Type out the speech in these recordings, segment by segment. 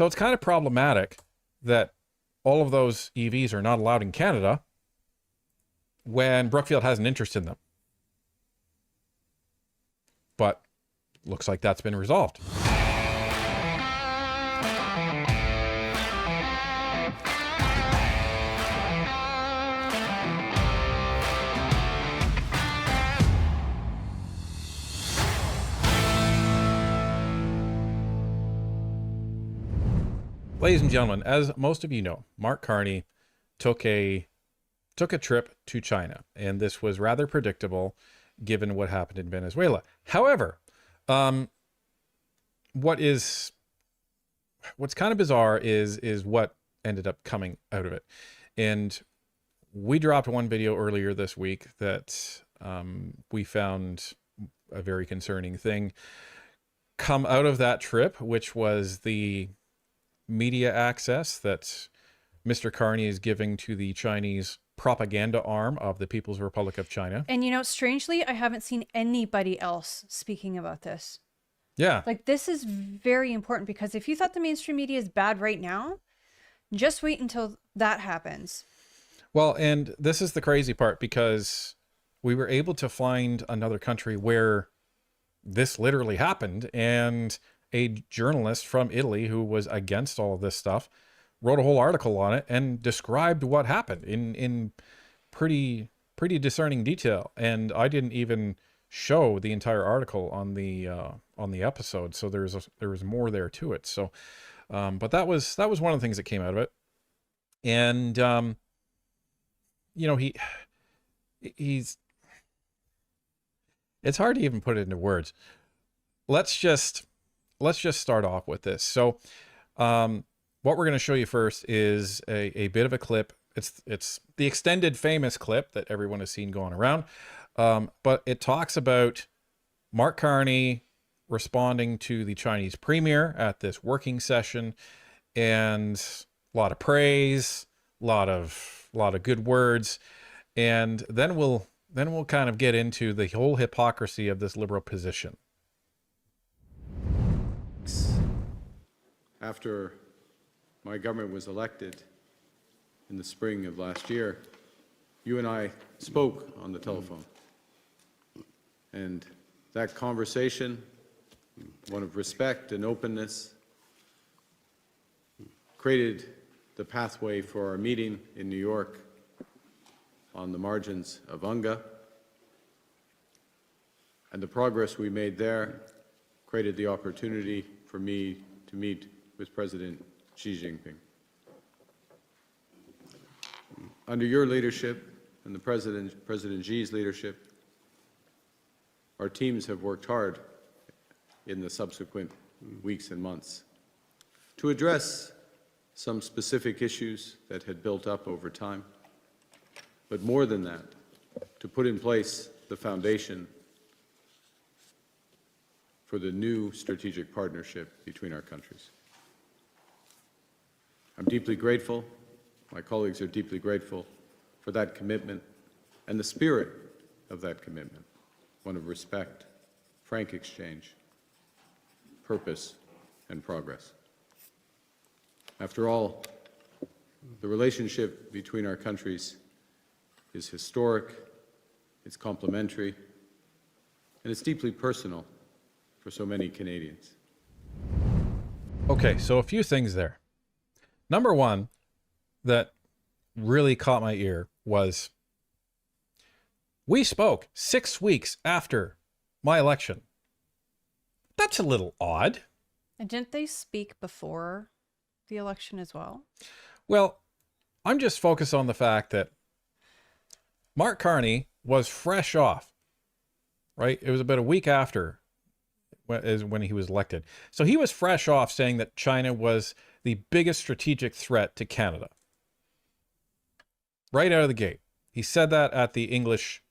So it's kind of problematic that all of those EVs are not allowed in Canada when Brookfield has an interest in them. But looks like that's been resolved. Ladies and gentlemen, as most of you know, Mark Carney took a trip to China, and this was rather predictable given what happened in Venezuela. However, what's kind of bizarre is what ended up coming out of it. And we dropped one video earlier this week that we found a very concerning thing come out of that trip, which was the media access that Mr. Carney is giving to the Chinese propaganda arm of the People's Republic of China. And you know, strangely, I haven't seen anybody else speaking about this. Yeah. Like, this is very important, because if you thought the mainstream media is bad right now, just wait until that happens. Well, and this is the crazy part, because we were able to find another country where this literally happened, and a journalist from Italy who was against all of this stuff wrote a whole article on it and described what happened in pretty discerning detail. And I didn't even show the entire article on the episode, so there was more there to it. So, but that was one of the things that came out of it. And you know, he's it's hard to even put it into words. Let's just start off with this. So, what we're going to show you first is a bit of a clip. It's the extended famous clip that everyone has seen going around. But it talks about Mark Carney responding to the Chinese premier at this working session, and a lot of praise, a lot of good words. And then we'll kind of get into the whole hypocrisy of this liberal position. After my government was elected in the spring of last year, you and I spoke on the telephone. And that conversation, one of respect and openness, created the pathway for our meeting in New York on the margins of UNGA. And the progress we made there created the opportunity for me to meet with President Xi Jinping. Under your leadership and the President Xi's leadership, our teams have worked hard in the subsequent weeks and months to address some specific issues that had built up over time, but more than that, to put in place the foundation for the new strategic partnership between our countries. I'm deeply grateful, my colleagues are deeply grateful for that commitment and the spirit of that commitment, one of respect, frank exchange, purpose, and progress. After all, the relationship between our countries is historic, it's complementary, and it's deeply personal for so many Canadians. Okay, so a few things there. Number one that really caught my ear was, we spoke 6 weeks after my election. That's a little odd. And didn't they speak before the election as well? Well, I'm just focused on the fact that Mark Carney was fresh off, right? It was about a week after when he was elected. So he was fresh off saying that China was the biggest strategic threat to Canada. Right out of the gate. He said that at the English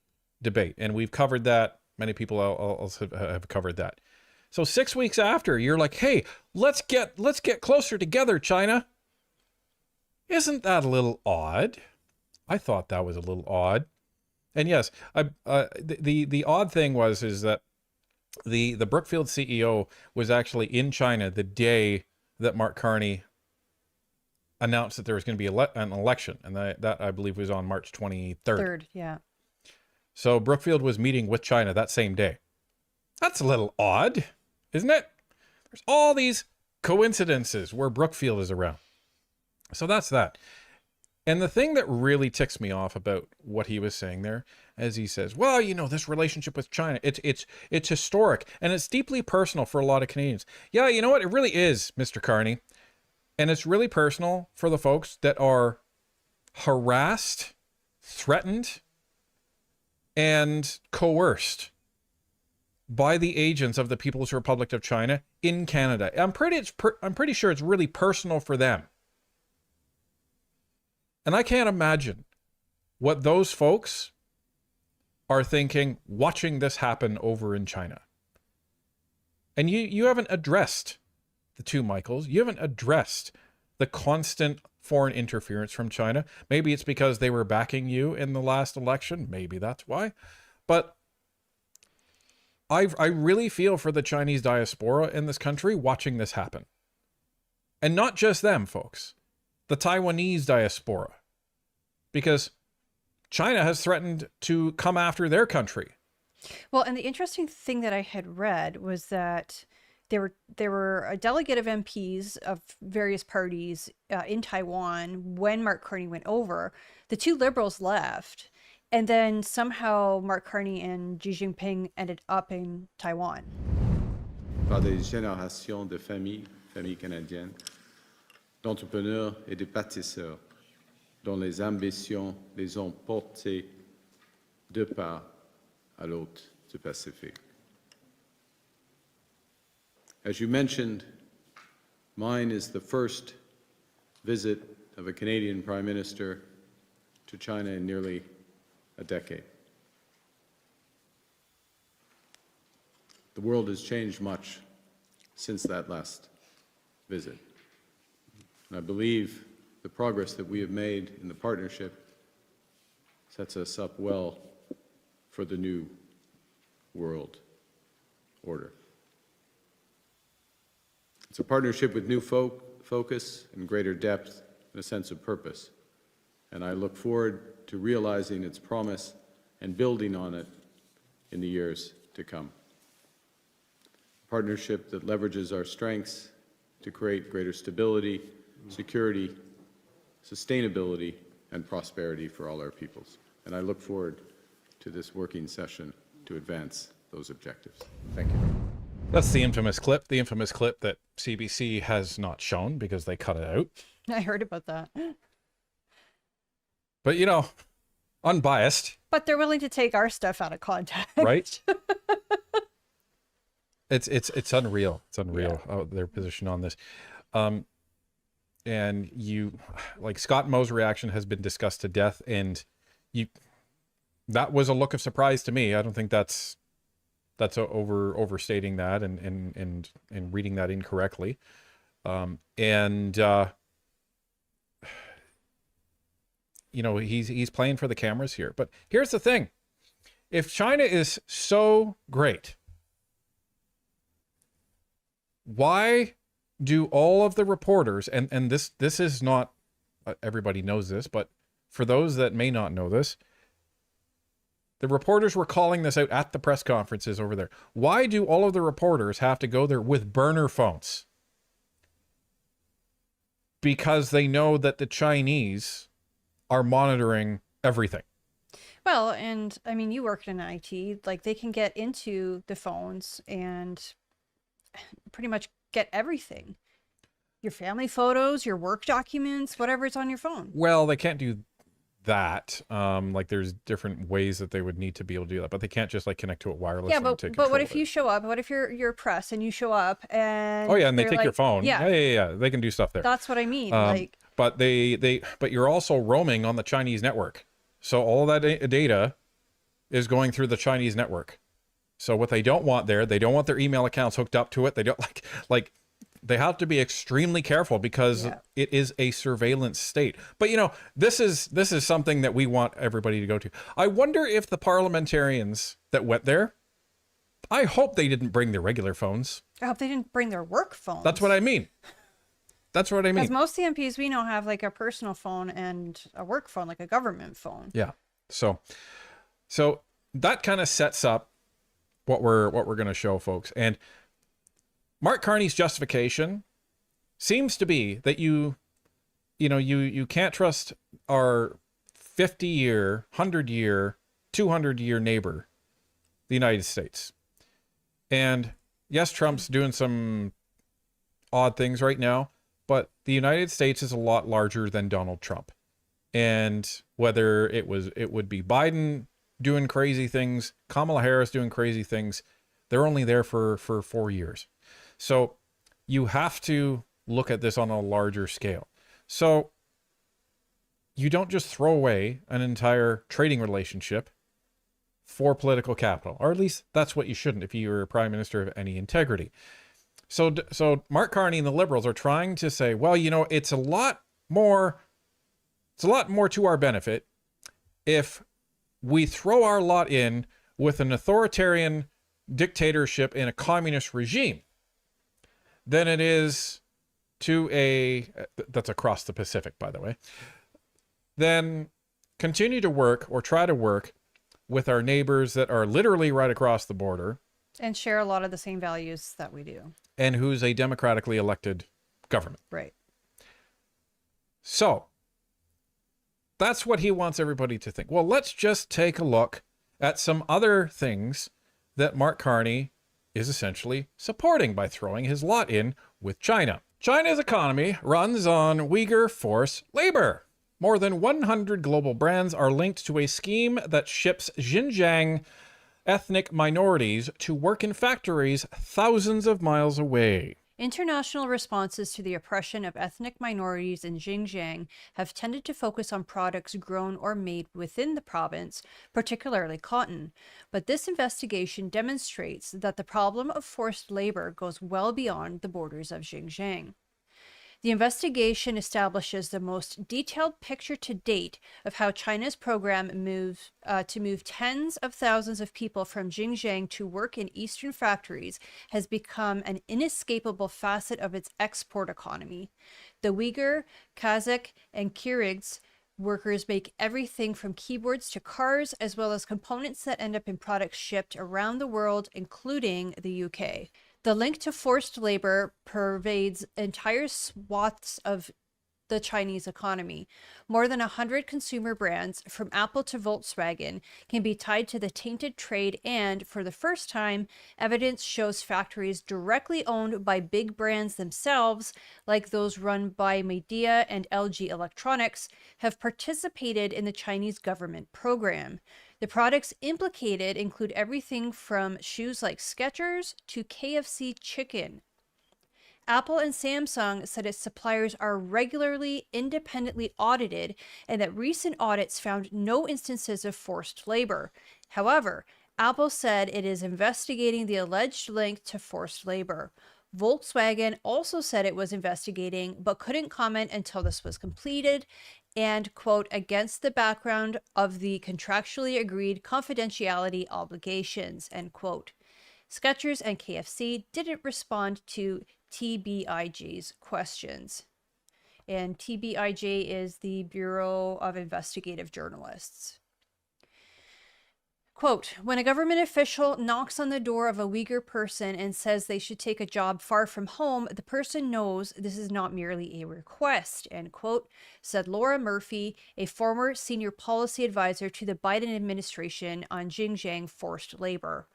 debate, and we've covered that. Many people else have covered that. So 6 weeks after, you're like, hey, let's get closer together, China. Isn't that a little odd? I thought that was a little odd. And yes, the odd thing is that the Brookfield CEO was actually in China the day that Mark Carney announced that there was going to be an election, and that I believe was on March 23rd. Third, yeah. So Brookfield was meeting with China that same day. That's a little odd, isn't it? There's all these coincidences where Brookfield is around. So that's that. And the thing that really ticks me off about what he was saying there, as he says, well, you know, this relationship with China, it's historic and it's deeply personal for a lot of Canadians. Yeah, you know what? It really is, Mr. Carney. And it's really personal for the folks that are harassed, threatened, and coerced by the agents of the People's Republic of China in Canada. I'm pretty sure it's really personal for them. And I can't imagine what those folks are thinking watching this happen over in China. And you haven't addressed the two Michaels. You haven't addressed the constant foreign interference from China. Maybe it's because they were backing you in the last election. Maybe that's why. But I really feel for the Chinese diaspora in this country watching this happen. And not just them, folks. The Taiwanese diaspora. Because China has threatened to come after their country. Well, and the interesting thing that I had read was that there were a delegate of MPs of various parties in Taiwan when Mark Carney went over. The two Liberals left, and then somehow Mark Carney and Xi Jinping ended up in Taiwan. Par des générations de familles canadiennes, d'entrepreneurs et de bâtisseurs, dont les ambitions les ont portés de part à l'autre du Pacifique. As you mentioned, mine is the first visit of a Canadian Prime Minister to China in nearly a decade. The world has changed much since that last visit. And I believe the progress that we have made in the partnership sets us up well for the new world order. It's a partnership with new focus and greater depth and a sense of purpose. And I look forward to realizing its promise and building on it in the years to come. A partnership that leverages our strengths to create greater stability, security, sustainability, and prosperity for all our peoples. And I look forward to this working session to advance those objectives. Thank you. That's the infamous clip that CBC has not shown because they cut it out. I heard about that. But, you know, unbiased. But they're willing to take our stuff out of context. Right? It's unreal. It's unreal, Yeah. their position on this. And like Scott Moe's reaction has been discussed to death, and that was a look of surprise to me. I don't think that's overstating that and reading that incorrectly. You know, he's playing for the cameras here. But here's the thing. If China is so great, why do all of the reporters, and this is not, everybody knows this, but for those that may not know this, the reporters were calling this out at the press conferences over there. Why do all of the reporters have to go there with burner phones? Because they know that the Chinese are monitoring everything. Well, and I mean, you worked in IT, like they can get into the phones and pretty much get everything. Your family photos, your work documents, whatever's on your phone. Well, they can't do that. Like there's different ways that they would need to be able to do that, but they can't just like connect to it wirelessly. Yeah, and take but what control if of you it. show up? What if you're press and you show up and Oh yeah, and they they're take your like- phone. Yeah, Yeah. They can do stuff there. that's what I mean. Like, But but you're also roaming on the Chinese network. So all that data is going through the Chinese network. So what they don't want there, they don't want their email accounts hooked up to it. They don't like they have to be extremely careful because it is a surveillance state. But you know, this is something that we want everybody to go to. I wonder if the parliamentarians that went there, I hope they didn't bring their regular phones. I hope they didn't bring their work phones. That's what I mean. That's what I Because mean. most CMPs we know have like a personal phone and a work phone, like a government phone. Yeah. So that kind of sets up what we're going to show, folks. And Mark Carney's justification seems to be that you can't trust our 50-year, 100-year, 200-year neighbor, the United States. And yes, Trump's doing some odd things right now, but the United States is a lot larger than Donald Trump. And whether it would be Biden doing crazy things, Kamala Harris doing crazy things, they're only there for 4 years. So you have to look at this on a larger scale. So you don't just throw away an entire trading relationship for political capital, or at least that's what you shouldn't if you're a prime minister of any integrity. So Mark Carney and the Liberals are trying to say, well, it's a lot more to our benefit if we throw our lot in with an authoritarian dictatorship in a communist regime than it is to that's across the Pacific, by the way, then continue to work or try to work with our neighbors that are literally right across the border. And share a lot of the same values that we do. And who's a democratically elected government. Right. So that's what he wants everybody to think. Well, let's just take a look at some other things that Mark Carney is essentially supporting by throwing his lot in with China. China's economy runs on Uyghur forced labor. More than 100 global brands are linked to a scheme that ships Xinjiang ethnic minorities to work in factories thousands of miles away. International responses to the oppression of ethnic minorities in Xinjiang have tended to focus on products grown or made within the province, particularly cotton. But this investigation demonstrates that the problem of forced labor goes well beyond the borders of Xinjiang. The investigation establishes the most detailed picture to date of how China's program to move tens of thousands of people from Xinjiang to work in eastern factories has become an inescapable facet of its export economy. The Uyghur, Kazakh, and Kyrgyz workers make everything from keyboards to cars, as well as components that end up in products shipped around the world, including the UK. The link to forced labor pervades entire swaths of the Chinese economy. More than 100 consumer brands, from Apple to Volkswagen, can be tied to the tainted trade, and for the first time, evidence shows factories directly owned by big brands themselves, like those run by Midea and LG Electronics, have participated in the Chinese government program. The products implicated include everything from shoes like Skechers to KFC chicken. Apple and Samsung said its suppliers are regularly independently audited and that recent audits found no instances of forced labor. However, Apple said it is investigating the alleged link to forced labor. Volkswagen also said it was investigating but couldn't comment until this was completed and, quote, against the background of the contractually agreed confidentiality obligations, end quote. Skechers and KFC didn't respond to TBIJ's questions. And TBIJ is the Bureau of Investigative Journalists. Quote, when a government official knocks on the door of a Uyghur person and says they should take a job far from home, the person knows this is not merely a request, end quote, said Laura Murphy, a former senior policy advisor to the Biden administration on Xinjiang forced labor.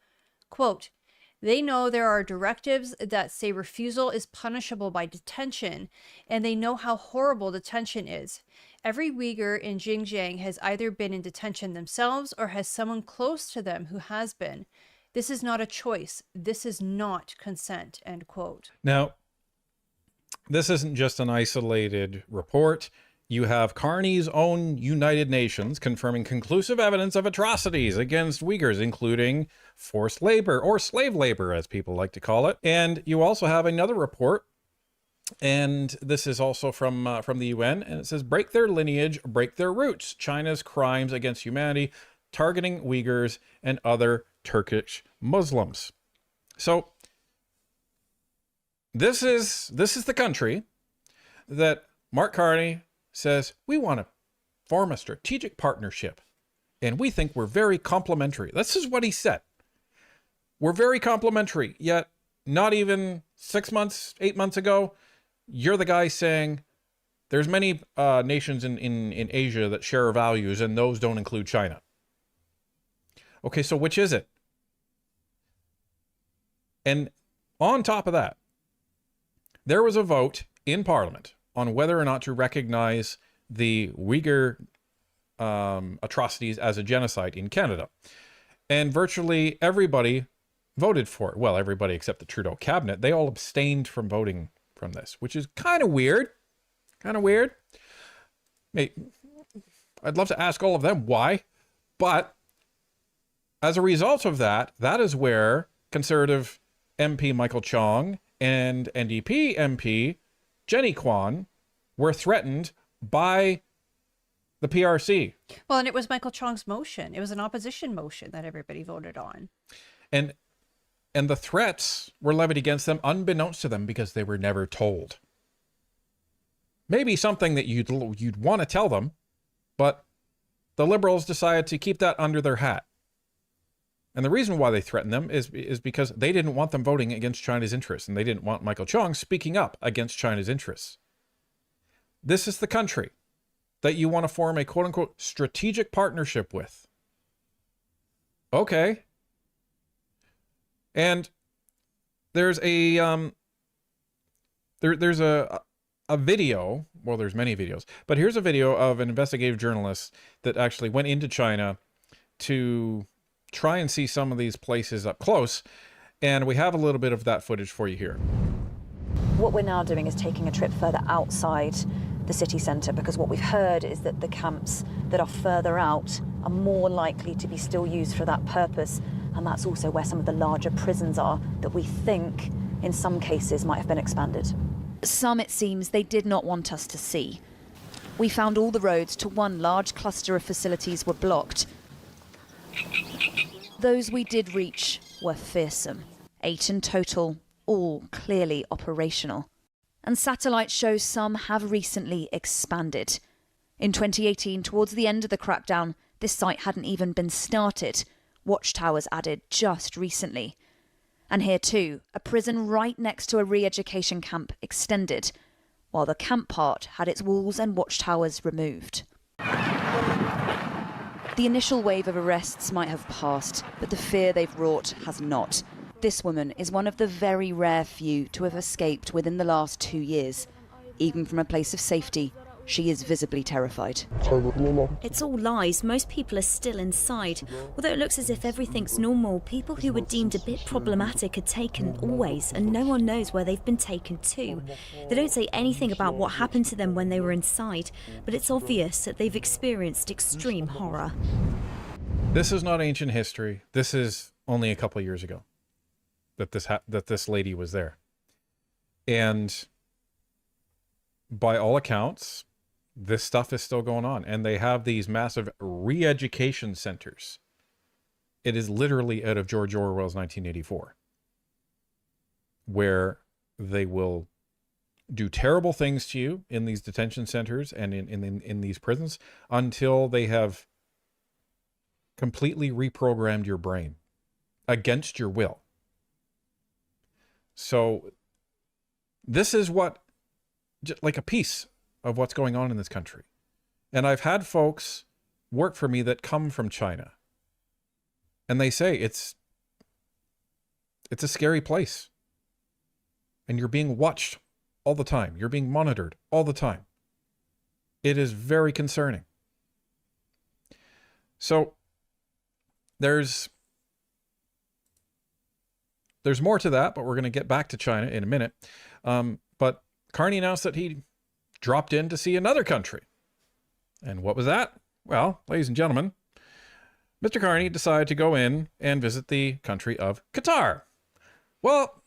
Quote, they know there are directives that say refusal is punishable by detention, and they know how horrible detention is. Every Uyghur in Xinjiang has either been in detention themselves or has someone close to them who has been. This is not a choice. This is not consent, end quote. Now, this isn't just an isolated report. You have Carney's own United Nations confirming conclusive evidence of atrocities against Uyghurs, including forced labor, or slave labor, as people like to call it. And you also have another report, and this is also from the UN, and it says, break their lineage, break their roots. China's crimes against humanity, targeting Uyghurs and other Turkish Muslims. So this is the country that Mark Carney says, we want to form a strategic partnership, and we think we're very complementary. This is what he said. We're very complementary, yet not even 6 months, 8 months ago, you're the guy saying there's many nations in Asia that share our values, and those don't include China. Okay, so which is it? And on top of that, there was a vote in Parliament on whether or not to recognize the Uyghur atrocities as a genocide in Canada. And virtually everybody voted for it. Well, everybody except the Trudeau cabinet. They all abstained from voting from this, which is kind of weird. Kind of weird. I'd love to ask all of them why. But as a result of that, that is where Conservative MP Michael Chong and NDP MP Jenny Kwan were threatened by the PRC. Well, and it was Michael Chong's motion. It was an opposition motion that everybody voted on. And the threats were levied against them unbeknownst to them because they were never told. Maybe something that you'd want to tell them, but the Liberals decided to keep that under their hat. And the reason why they threatened them is because they didn't want them voting against China's interests, and they didn't want Michael Chong speaking up against China's interests. This is the country that you want to form a quote-unquote strategic partnership with. Okay. And there's a there's a video, well, there's many videos, but here's a video of an investigative journalist that actually went into China to try and see some of these places up close, and we have a little bit of that footage for you here. What we're now doing is taking a trip further outside the city centre, because what we've heard is that the camps that are further out are more likely to be still used for that purpose, and that's also where some of the larger prisons are that we think in some cases might have been expanded. Some, it seems, they did not want us to see. We found all the roads to one large cluster of facilities were blocked. Those we did reach were fearsome. 8 in total, all clearly operational. And satellite shows some have recently expanded. In 2018, towards the end of the crackdown, this site hadn't even been started. Watchtowers added just recently. And here too, a prison right next to a re-education camp extended, while the camp part had its walls and watchtowers removed. The initial wave of arrests might have passed, but the fear they've wrought has not. This woman is one of the very rare few to have escaped within the last 2 years. Even from a place of safety, she is visibly terrified. It's all lies. Most people are still inside. Although it looks as if everything's normal, people who were deemed a bit problematic are taken always, and no one knows where they've been taken to. They don't say anything about what happened to them when they were inside, but it's obvious that they've experienced extreme horror. This is not ancient history. This is only a couple of years ago that this lady was there. And by all accounts, this stuff is still going on, and they have these massive re-education centers. It is literally out of George Orwell's 1984, where they will do terrible things to you in these detention centers and in these prisons until they have completely reprogrammed your brain against your will. So this is like a piece of what's going on in this country. And I've had folks work for me that come from China, and they say it's a scary place, and you're being watched all the time. You're being monitored all the time. It is very concerning. So there's more to that, but we're going to get back to China in a minute. But Carney announced that he dropped in to see another country. And what was that? Well, ladies and gentlemen, Mr. Carney decided to go in and visit the country of Qatar. Well,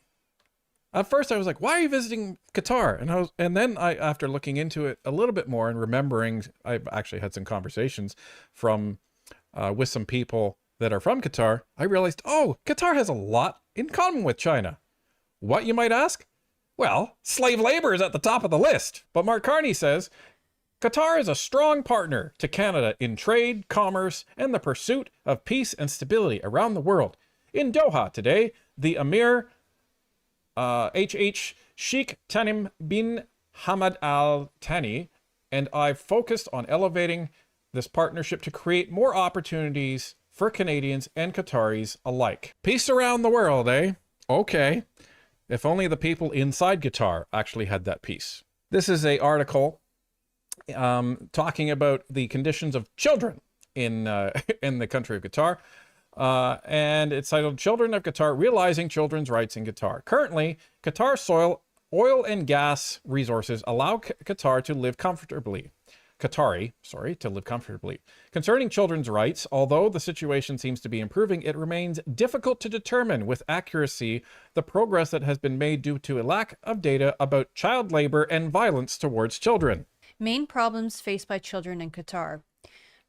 at first I was like, why are you visiting Qatar? And then after looking into it a little bit more and remembering, I've actually had some conversations with some people that are from Qatar, I realized, oh, Qatar has a lot in common with China. What, you might ask? Well, slave labor is at the top of the list, but Mark Carney says Qatar is a strong partner to Canada in trade, commerce, and the pursuit of peace and stability around the world. In Doha today, the Emir Sheikh Tamim bin Hamad Al Thani and I focused on elevating this partnership to create more opportunities for Canadians and Qataris alike. Peace around the world, eh? Okay. If only the people inside Qatar actually had that peace. This is an article talking about the conditions of children in in the country of Qatar. And it's titled Children of Qatar Realizing Children's Rights in Qatar. Currently, Qatar oil and gas resources allow Qatar to live comfortably. To live comfortably. Concerning children's rights, although the situation seems to be improving, it remains difficult to determine with accuracy the progress that has been made due to a lack of data about child labor and violence towards children. Main problems faced by children in Qatar.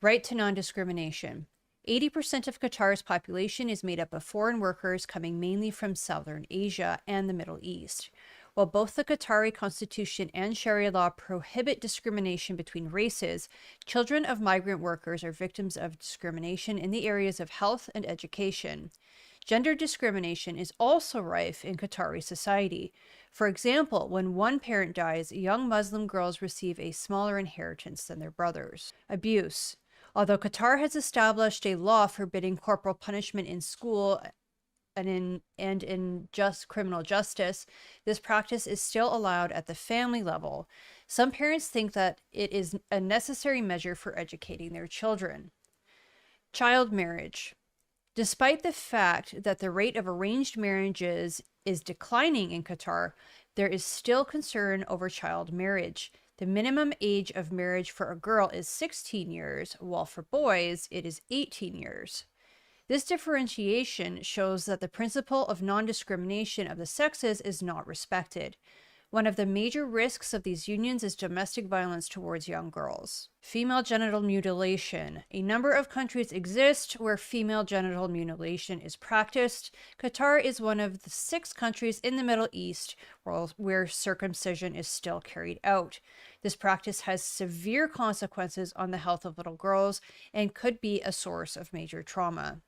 Right to non-discrimination. 80% of Qatar's population is made up of foreign workers coming mainly from Southern Asia and the Middle East. While both the Qatari constitution and Sharia law prohibit discrimination between races, children of migrant workers are victims of discrimination in the areas of health and education. Gender discrimination is also rife in Qatari society. For example, when one parent dies, young Muslim girls receive a smaller inheritance than their brothers. Abuse. Although Qatar has established a law forbidding corporal punishment in school and in just criminal justice, this practice is still allowed at the family level. Some parents think that it is a necessary measure for educating their children. Child marriage. Despite the fact that the rate of arranged marriages is declining in Qatar, there is still concern over child marriage. The minimum age of marriage for a girl is 16 years, while for boys it is 18 years. This differentiation shows that the principle of non-discrimination of the sexes is not respected. One of the major risks of these unions is domestic violence towards young girls. Female genital mutilation. A number of countries exist where female genital mutilation is practiced. Qatar is one of the 6 countries in the Middle East where circumcision is still carried out. This practice has severe consequences on the health of little girls and could be a source of major trauma.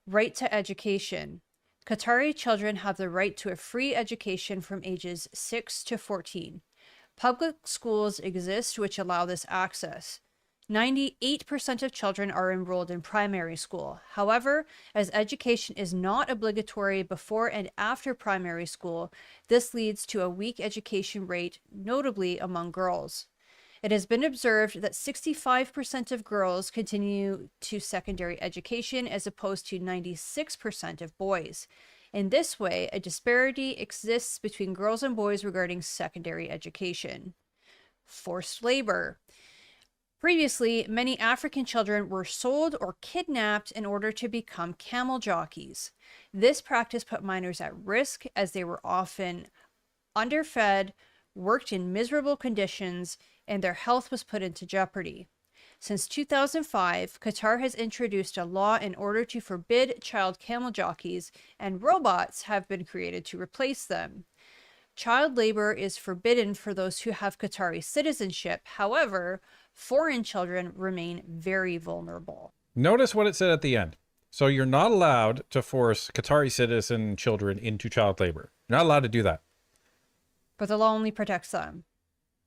Right to education. Qatari children have the right to a free education from ages 6 to 14. Public schools exist which allow this access. 98% of children are enrolled in primary school. However, as education is not obligatory before and after primary school, this leads to a weak education rate, notably among girls. It has been observed that 65% of girls continue to secondary education as opposed to 96% of boys. In this way, a disparity exists between girls and boys regarding secondary education. Forced labor. Previously, many African children were sold or kidnapped in order to become camel jockeys. This practice put minors at risk as they were often underfed, worked in miserable conditions, and their health was put into jeopardy. Since 2005, Qatar has introduced a law in order to forbid child camel jockeys, and robots have been created to replace them. Child labor is forbidden for those who have Qatari citizenship. However, foreign children remain very vulnerable. Notice what it said at the end. So you're not allowed to force Qatari citizen children into child labor. You're not allowed to do that. But the law only protects them.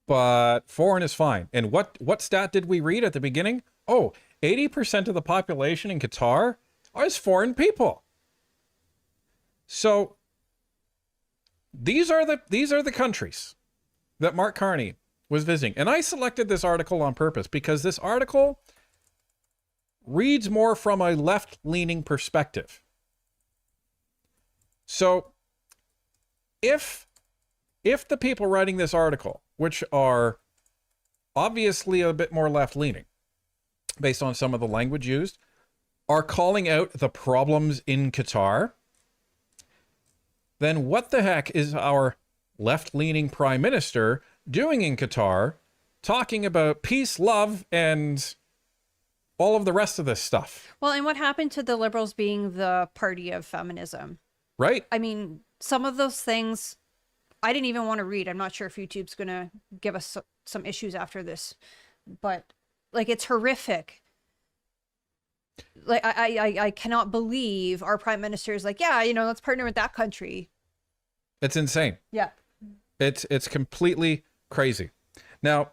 But foreign is fine. And what stat did we read at the beginning? Oh, 80% of the population in Qatar is foreign people. So these are the countries that Mark Carney was visiting. And I selected this article on purpose because this article reads more from a left-leaning perspective. So if the people writing this article, which are obviously a bit more left-leaning, based on some of the language used, are calling out the problems in Qatar, then what the heck is our left-leaning prime minister doing in Qatar, talking about peace, love, and all of the rest of this stuff? Well, and what happened to the liberals being the party of feminism? Right? I mean, some of those things I didn't even want to read. I'm not sure if YouTube's going to give us some issues after this, but like, it's horrific. Like, I cannot believe our prime minister is like, yeah, you know, let's partner with that country. It's insane. Yeah. It's completely crazy. Now,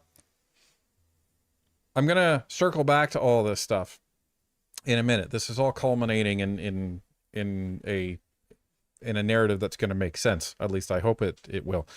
I'm going to circle back to all this stuff in a minute. This is all culminating in a narrative that's going to make sense. At least I hope it will.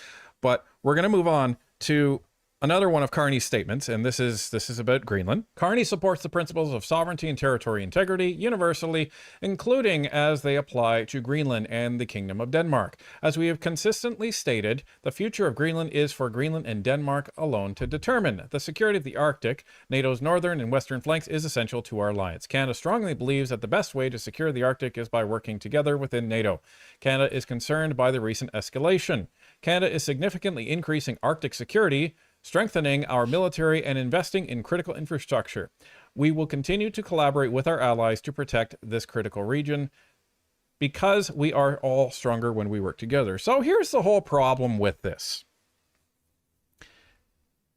But we're going to move on to another one of Carney's statements, and this is about Greenland. Carney supports the principles of sovereignty and territory integrity universally, including as they apply to Greenland and the Kingdom of Denmark. As we have consistently stated, the future of Greenland is for Greenland and Denmark alone to determine. The security of the Arctic, NATO's northern and western flanks, is essential to our alliance. Canada strongly believes that the best way to secure the Arctic is by working together within NATO. Canada is concerned by the recent escalation. Canada is significantly increasing Arctic security, strengthening our military, and investing in critical infrastructure. We will continue to collaborate with our allies to protect this critical region because we are all stronger when we work together. So here's the whole problem with this.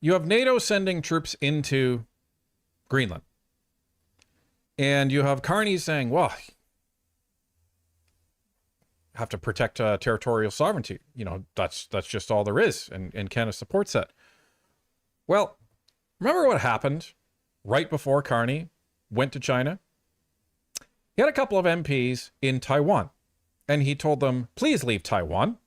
You have NATO sending troops into Greenland. And you have Carney saying, well, have to protect territorial sovereignty. You know, that's just all there is. And Canada supports that. Well, remember what happened right before Carney went to China? He had a couple of MPs in Taiwan, and he told them, please leave Taiwan.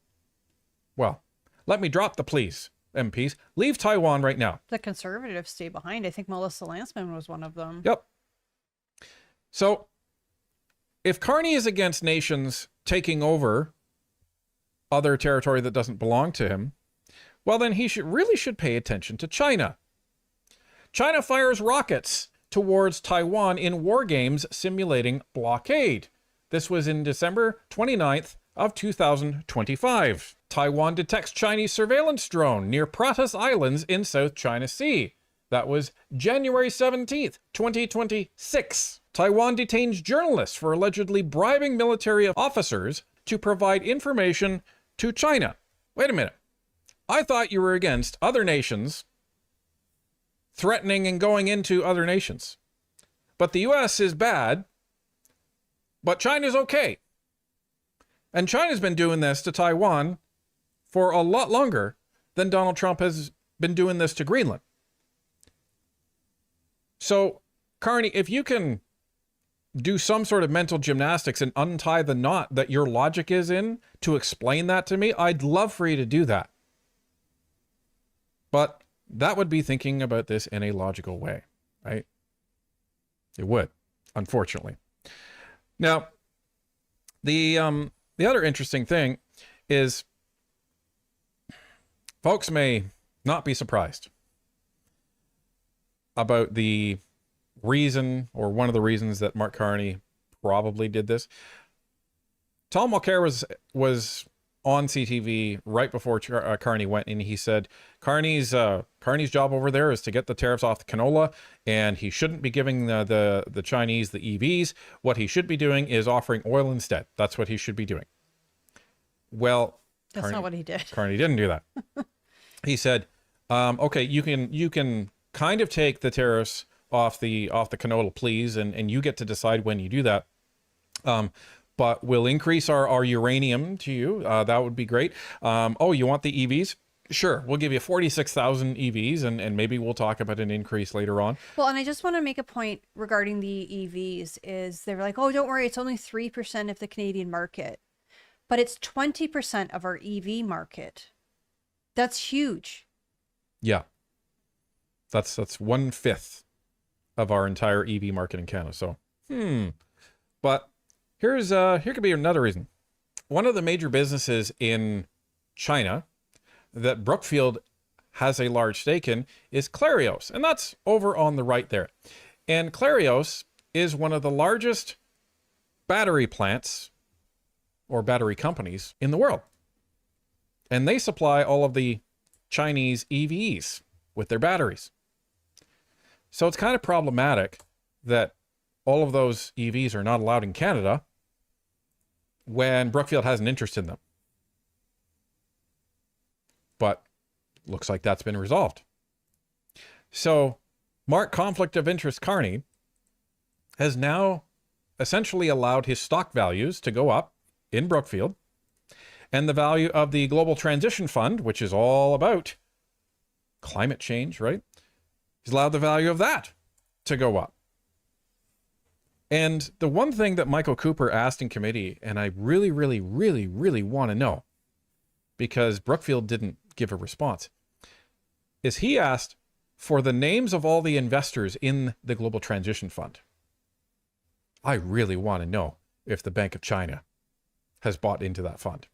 Well, let me drop the please, MPs. Leave Taiwan right now. The Conservatives stay behind. I think Melissa Lantsman was one of them. Yep. So, if Carney is against nations taking over other territory that doesn't belong to him, well, then he really should pay attention to China. China fires rockets towards Taiwan in war games simulating blockade. This was in December 29th of 2025. Taiwan detects Chinese surveillance drone near Pratas Islands in South China Sea. That was January 17th, 2026. Taiwan detains journalists for allegedly bribing military officers to provide information to China. Wait a minute. I thought you were against other nations threatening and going into other nations. But the US is bad, but China's okay. And China's been doing this to Taiwan for a lot longer than Donald Trump has been doing this to Greenland. So, Carney, if you can do some sort of mental gymnastics and untie the knot that your logic is in to explain that to me, I'd love for you to do that. But that would be thinking about this in a logical way, right? It would, unfortunately. Now, the other interesting thing is folks may not be surprised about the reason, or one of the reasons, that Mark Carney probably did this. Tom Mulcair was on CTV right before Carney went, and he said Carney's job over there is to get the tariffs off the canola, and he shouldn't be giving the Chinese the EVs. What he should be doing is offering oil instead. That's what he should be doing. Well, that's not what he did. Carney didn't do that. He said, okay, you can kind of take the tariffs off the canola, please, and you get to decide when you do that. But we'll increase our uranium to you. That would be great. Oh, you want the EVs? Sure, we'll give you 46,000 EVs, and maybe we'll talk about an increase later on. Well, and I just want to make a point regarding the EVs is they're like, oh, don't worry, it's only 3% of the Canadian market. But it's 20% of our EV market. That's huge. Yeah. That's 1/5 of our entire EV market in Canada. So, But here could be another reason. One of the major businesses in China that Brookfield has a large stake in is Clarios, and that's over on the right there. And Clarios is one of the largest battery plants or battery companies in the world. And they supply all of the Chinese EVs with their batteries. So it's kind of problematic that all of those EVs are not allowed in Canada when Brookfield has an interest in them. looks like that's been resolved. So Mark Conflict of Interest Carney has now essentially allowed his stock values to go up in Brookfield, and the value of the Global Transition Fund, which is all about climate change, right? He's allowed the value of that to go up. And the one thing that Michael Cooper asked in committee, and I really, really, really, really want to know, because Brookfield didn't give a response, is he asked for the names of all the investors in the Global Transition Fund. I really want to know if the Bank of China has bought into that fund.